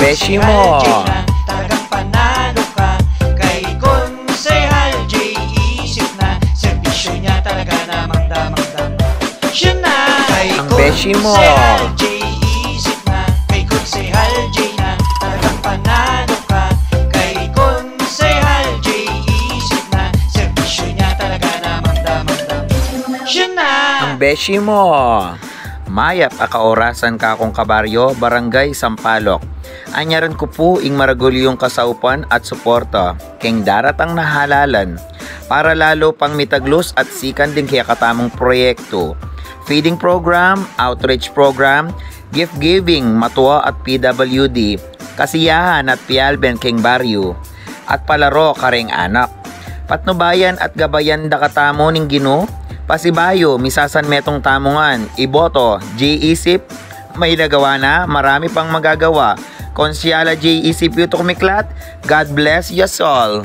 beshi mo. Talagang panalo ka kay Konsehal J. Isip na serbisyo niya talaga namang damang-dam. Siya na kay Ang beshi mo. Konsehal J. Isip na kay Konsehal J na talagang panalo ka kay Konsehal J. Isip na serbisyo niya talaga namang damang-dam. Siya na Ang beshi mo. Mayat akaorasan ka akong kabaryo, Barangay Sampaloc. Anyaran ko po ing maragulyong kasaupan at suporta, keng daratang nahalalan, para lalo pang mitaglos at sikan din kaya katamong proyekto. Feeding program, outreach program, gift giving, matuwa at PWD, kasiyahan at pialben keng baryo, at palaro kareng anak. Patnubayan at gabayan da katamo ning Ginoo, pasibayo, misasan metong tamungan, iboto, J. Isip, may nagawa na, marami pang magagawa. Konsyala J. Isip yuto kumiklat, God bless us all.